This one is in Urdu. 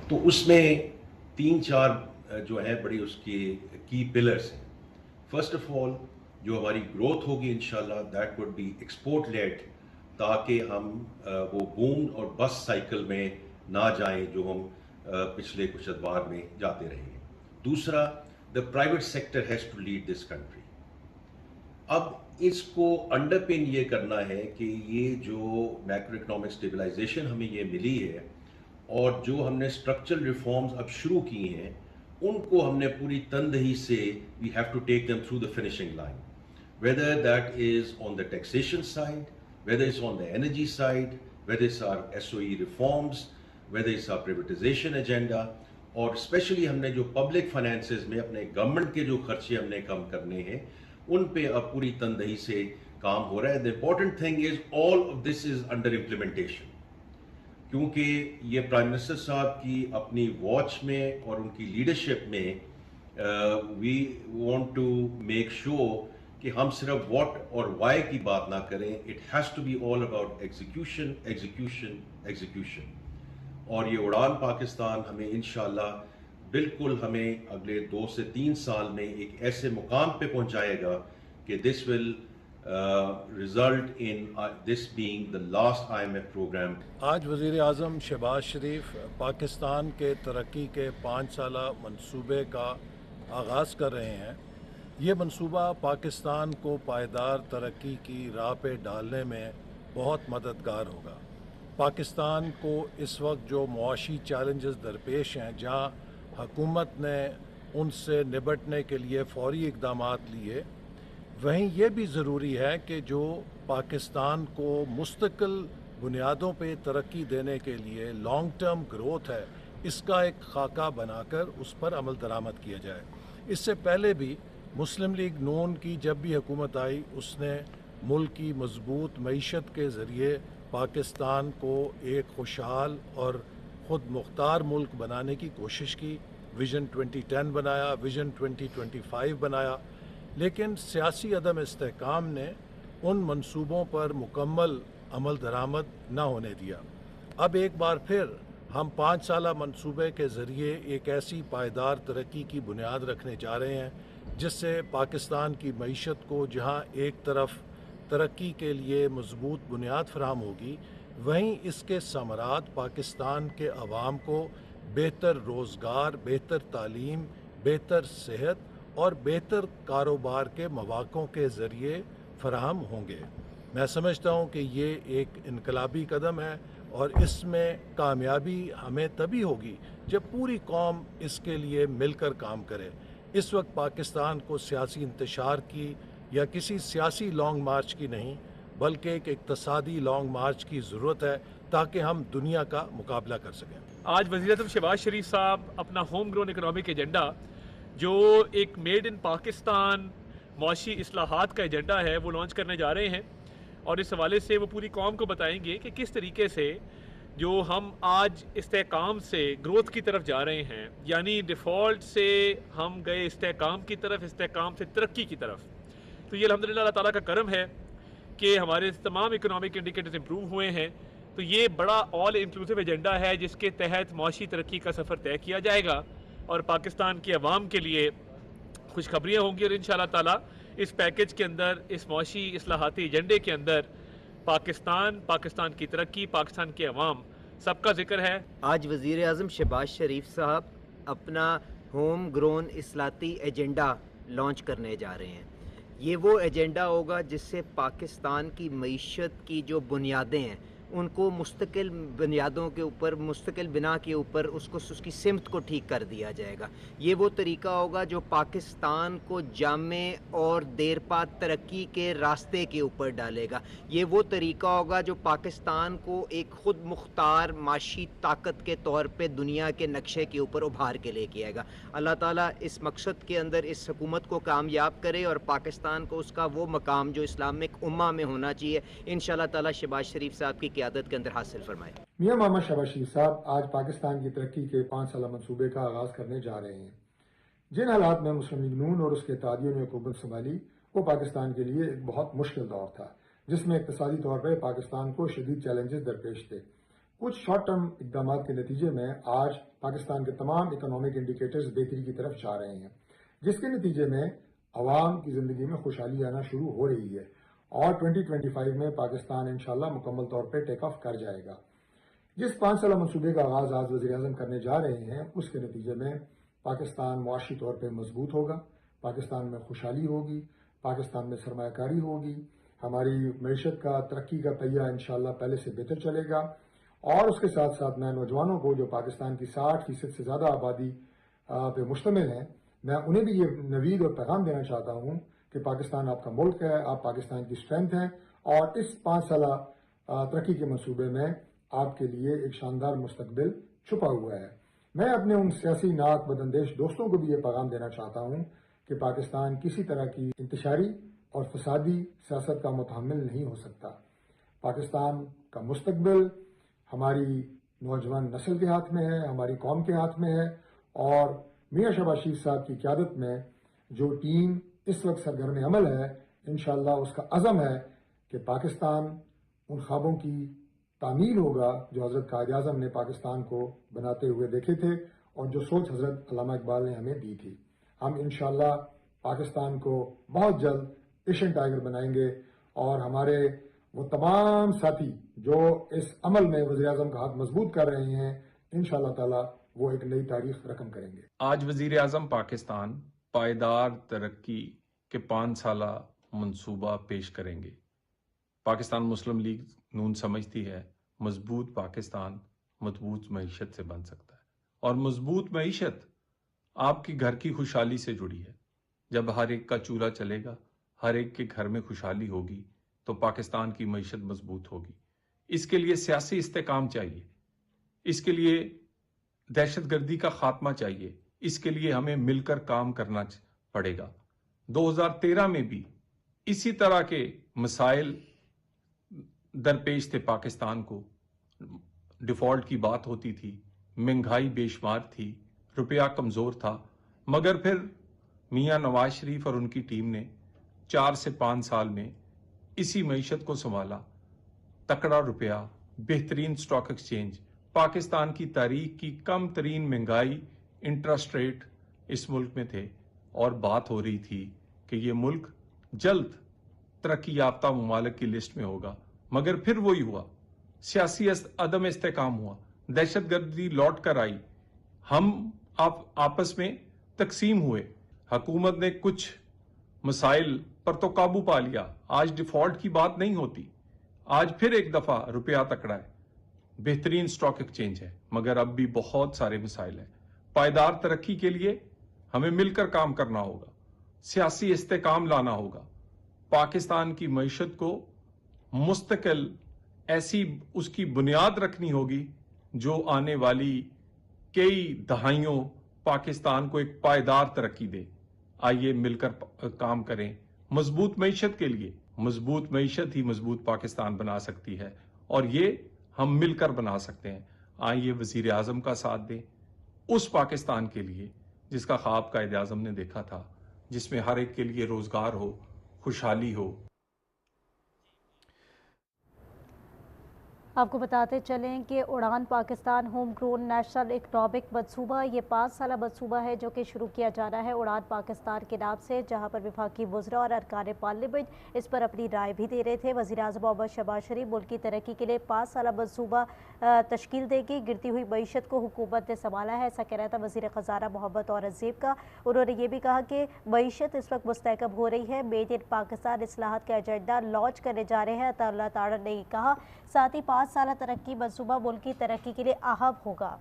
تو اس میں تین چار جو ہیں بڑی اس کی کی پلرز ہیں. فرسٹ آف آل جو ہماری گروتھ ہوگی انشاءاللہ that would be export led, تاکہ ہم وہ بوم اور بس سائیکل میں نہ جائیں جو ہم پچھلے کچھ ادوار میں جاتے رہے ہیں. دوسرا، the private sector has to lead this country. اب اس کو انڈر پن یہ کرنا ہے کہ یہ جو میکرو اکنامک اسٹیبلائزیشن ہمیں یہ ملی ہے اور جو ہم نے اسٹرکچرل ریفارمز اب شروع کی ہیں ان کو ہم نے پوری تندہی سے we have to take them through the finishing line, whether that is on the taxation side, whether it's on the energy side, whether it's our SOE reforms, whether it's our privatization agenda, اور اسپیشلی ہم نے جو پبلک فائنینسز میں اپنے گورنمنٹ کے جو خرچے ہم نے کم کرنے ہیں ان پہ اب پوری تندہی سے کام ہو رہا ہے. The important thing is all of this is under implementation. کیونکہ یہ پرائم منسٹر صاحب کی اپنی واچ میں اور ان کی لیڈرشپ میں we want to make sure کہ ہم صرف واٹ اور وائی کی بات نہ کریں. It has to be all about execution execution execution. اور یہ اڑان پاکستان ہمیں انشاءاللہ بالکل ہمیں اگلے 2 سے 3 سال میں ایک ایسے مقام پہ پہنچائے گا کہ دس ول result in this being the last IMF program. آج وزیر اعظم شہباز شریف پاکستان کے ترقی کے 5 سالہ منصوبے کا آغاز کر رہے ہیں. یہ منصوبہ پاکستان کو پائیدار ترقی کی راہ پہ ڈالنے میں بہت مددگار ہوگا. پاکستان کو اس وقت جو معاشی چیلنجز درپیش ہیں، جہاں حکومت نے ان سے نبٹنے کے لیے فوری اقدامات لیے، وہیں یہ بھی ضروری ہے کہ جو پاکستان کو مستقل بنیادوں پہ ترقی دینے کے لیے لانگ ٹرم گروتھ ہے، اس کا ایک خاکہ بنا کر اس پر عمل درآمد کیا جائے. اس سے پہلے بھی مسلم لیگ نون کی جب بھی حکومت آئی اس نے ملک کی مضبوط معیشت کے ذریعے پاکستان کو ایک خوشحال اور خود مختار ملک بنانے کی کوشش کی. ویژن 2010 بنایا، ویژن 2025 بنایا، لیکن سیاسی عدم استحکام نے ان منصوبوں پر مکمل عمل درآمد نہ ہونے دیا. اب ایک بار پھر ہم 5 سالہ منصوبے کے ذریعے ایک ایسی پائیدار ترقی کی بنیاد رکھنے جا رہے ہیں جس سے پاکستان کی معیشت کو جہاں ایک طرف ترقی کے لیے مضبوط بنیاد فراہم ہوگی، وہیں اس کے ثمرات پاکستان کے عوام کو بہتر روزگار، بہتر تعلیم، بہتر صحت اور بہتر کاروبار کے مواقعوں کے ذریعے فراہم ہوں گے. میں سمجھتا ہوں کہ یہ ایک انقلابی قدم ہے اور اس میں کامیابی ہمیں تبھی ہوگی جب پوری قوم اس کے لیے مل کر کام کرے. اس وقت پاکستان کو سیاسی انتشار کی یا کسی سیاسی لانگ مارچ کی نہیں، بلکہ ایک اقتصادی لانگ مارچ کی ضرورت ہے تاکہ ہم دنیا کا مقابلہ کر سکیں. آج وزیر اعظم شہباز شریف صاحب اپنا ہوم گرون اکنامک ایجنڈا، جو ایک میڈ ان پاکستان معاشی اصلاحات کا ایجنڈا ہے، وہ لانچ کرنے جا رہے ہیں، اور اس حوالے سے وہ پوری قوم کو بتائیں گے کہ کس طریقے سے جو ہم آج استحکام سے گروتھ کی طرف جا رہے ہیں، یعنی ڈیفالٹ سے ہم گئے استحکام کی طرف، استحکام سے ترقی کی طرف. تو یہ الحمدللہ اللہ تعالیٰ کا کرم ہے کہ ہمارے تمام اکنامک انڈیکیٹرز امپروو ہوئے ہیں. تو یہ بڑا آل انکلوسیو ایجنڈا ہے جس کے تحت معاشی ترقی کا سفر طے کیا جائے گا اور پاکستان کے عوام کے لیے خوشخبریاں ہوں گی. اور انشاءاللہ تعالیٰ اس پیکج کے اندر، اس معاشی اصلاحاتی ایجنڈے کے اندر پاکستان کی ترقی، پاکستان کے عوام سب کا ذکر ہے. آج وزیر اعظم شہباز شریف صاحب اپنا ہوم گرون اصلاحاتی ایجنڈا لانچ کرنے جا رہے ہیں. یہ وہ ایجنڈا ہوگا جس سے پاکستان کی معیشت کی جو بنیادیں ہیں ان کو مستقل بنیادوں کے اوپر، مستقل بنا کے اوپر اس کی سمت کو ٹھیک کر دیا جائے گا. یہ وہ طریقہ ہوگا جو پاکستان کو جامع اور دیر پا ترقی کے راستے کے اوپر ڈالے گا. یہ وہ طریقہ ہوگا جو پاکستان کو ایک خود مختار معاشی طاقت کے طور پہ دنیا کے نقشے کے اوپر ابھار کے لے کے آئے گا. اللہ تعالیٰ اس مقصد کے اندر اس حکومت کو کامیاب کرے اور پاکستان کو اس کا وہ مقام جو اسلامک امہ میں ہونا چاہیے انشاءاللہ تعالیٰ شہباز شریف صاحب کی قیادت کے اندر حاصل فرمائے. میاں محمد شہباز شریف صاحب آج پاکستان کی ترقی کے 5 سالہ منصوبے کا آغاز کرنے جا رہے ہیں. جن حالات میں مسلم لیگ نون اور اس کے اتحادیوں نے حکومت سنبھالی وہ پاکستان کے لیے ایک بہت مشکل دور تھا، جس میں اقتصادی طور پر پاکستان کو شدید چیلنجز درپیش تھے. کچھ شارٹ ٹرم اقدامات کے نتیجے میں آج پاکستان کے تمام اکنامک انڈیکیٹرز بہتری کی طرف جا رہے ہیں، جس کے نتیجے میں عوام کی زندگی میں خوشحالی آنا شروع ہو رہی ہے اور 2025 میں پاکستان انشاءاللہ مکمل طور پہ ٹیک آف کر جائے گا۔ جس 5 سالہ منصوبے کا آغاز آج وزیر اعظم کرنے جا رہے ہیں، اس کے نتیجے میں پاکستان معاشی طور پہ مضبوط ہوگا، پاکستان میں خوشحالی ہوگی، پاکستان میں سرمایہ کاری ہوگی، ہماری معیشت کا ترقی کا پہیہ انشاءاللہ پہلے سے بہتر چلے گا، اور اس کے ساتھ ساتھ میں نوجوانوں کو جو پاکستان کی 60% سے زیادہ آبادی پہ مشتمل ہیں، میں انہیں بھی یہ نوید اور پیغام دینا چاہتا ہوں کہ پاکستان آپ کا ملک ہے، آپ پاکستان کی اسٹرینتھ ہیں، اور اس 5 سالہ ترقی کے منصوبے میں آپ کے لیے ایک شاندار مستقبل چھپا ہوا ہے۔ میں اپنے ان سیاسی ناک بداندیش دوستوں کو بھی یہ پیغام دینا چاہتا ہوں کہ پاکستان کسی طرح کی انتشاری اور فسادی سیاست کا متحمل نہیں ہو سکتا۔ پاکستان کا مستقبل ہماری نوجوان نسل کے ہاتھ میں ہے، ہماری قوم کے ہاتھ میں ہے، اور میاں شہباز شریف صاحب کی قیادت میں جو ٹیم اس وقت سرگرم عمل ہے، انشاءاللہ اس کا عزم ہے کہ پاکستان ان خوابوں کی تعمیل ہوگا جو حضرت قائد اعظم نے پاکستان کو بناتے ہوئے دیکھے تھے اور جو سوچ حضرت علامہ اقبال نے ہمیں دی تھی۔ ہم انشاءاللہ پاکستان کو بہت جلد ایشین ٹائیگر بنائیں گے، اور ہمارے وہ تمام ساتھی جو اس عمل میں وزیر اعظم کا ہاتھ مضبوط کر رہے ہیں، انشاءاللہ تعالی وہ ایک نئی تاریخ رقم کریں گے۔ آج وزیر اعظم پاکستان پائیدار ترقی کے 5 سالہ منصوبہ پیش کریں گے۔ پاکستان مسلم لیگ نون سمجھتی ہے مضبوط پاکستان مضبوط معیشت سے بن سکتا ہے، اور مضبوط معیشت آپ کی گھر کی خوشحالی سے جڑی ہے۔ جب ہر ایک کا چولہا چلے گا، ہر ایک کے گھر میں خوشحالی ہوگی، تو پاکستان کی معیشت مضبوط ہوگی۔ اس کے لیے سیاسی استحکام چاہیے، اس کے لیے دہشت گردی کا خاتمہ چاہیے، اس کے لیے ہمیں مل کر کام کرنا پڑے گا۔ 2013 میں بھی اسی طرح کے مسائل درپیش تھے پاکستان کو، ڈیفالٹ کی بات ہوتی تھی، مہنگائی بے شمار تھی، روپیہ کمزور تھا، مگر پھر میاں نواز شریف اور ان کی ٹیم نے 4 سے 5 سال میں اسی معیشت کو سنبھالا۔ تکڑا روپیہ، بہترین سٹاک ایکسچینج، پاکستان کی تاریخ کی کم ترین مہنگائی، انٹرسٹ ریٹ اس ملک میں تھے، اور بات ہو رہی تھی کہ یہ ملک جلد ترقی یافتہ ممالک کی لسٹ میں ہوگا، مگر پھر وہی ہوا، سیاسی عدم استحکام ہوا، دہشت گردی لوٹ کر آئی، ہم آپس میں تقسیم ہوئے، حکومت نے کچھ مسائل پر تو قابو پا لیا، آج ڈیفالٹ کی بات نہیں ہوتی، آج پھر ایک دفعہ روپیہ تکڑا ہے، بہترین سٹاک ایکسچینج ہے، مگر اب بھی بہت سارے مسائل ہیں۔ پائیدار ترقی کے لیے ہمیں مل کر کام کرنا ہوگا، سیاسی استحکام لانا ہوگا، پاکستان کی معیشت کو مستقل ایسی اس کی بنیاد رکھنی ہوگی جو آنے والی کئی دہائیوں پاکستان کو ایک پائیدار ترقی دے۔ آئیے مل کر کام کریں مضبوط معیشت کے لیے۔ مضبوط معیشت ہی مضبوط پاکستان بنا سکتی ہے، اور یہ ہم مل کر بنا سکتے ہیں۔ آئیے وزیر اعظم کا ساتھ دیں اس پاکستان کے لیے جس کا خواب قائد اعظم نے دیکھا تھا، جس میں ہر ایک کے لیے روزگار ہو، خوشحالی ہو۔ آپ کو بتاتے چلیں کہ Uraan Pakistan home grown national economic منصوبہ یہ 5 سالہ منصوبہ ہے جو کہ شروع کیا جانا ہے اڑان پاکستان کے نام سے، جہاں پر وفاقی وزراء اور ارکان پارلیمنٹ اس پر اپنی رائے بھی دے رہے تھے۔ وزیر اعظم محمد شہباز شریف ملک کی ترقی کے لیے 5 سالہ منصوبہ تشکیل دے گی۔ گرتی ہوئی معیشت کو حکومت نے سنبھالا ہے، ایسا کہنا تھا وزیر خزانہ محمد اورنگزیب کا۔ انہوں نے یہ بھی کہا کہ معیشت اس وقت مستحکم ہو رہی ہے، میڈ ان پاکستان اصلاحات کا ایجنڈا لانچ کرنے جا رہے ہیں، اللہ تعالیٰ نے کہا، ساتھ ہی 5 سالہ ترقی منصوبہ ملک کی ترقی کے لیے اہم ہوگا۔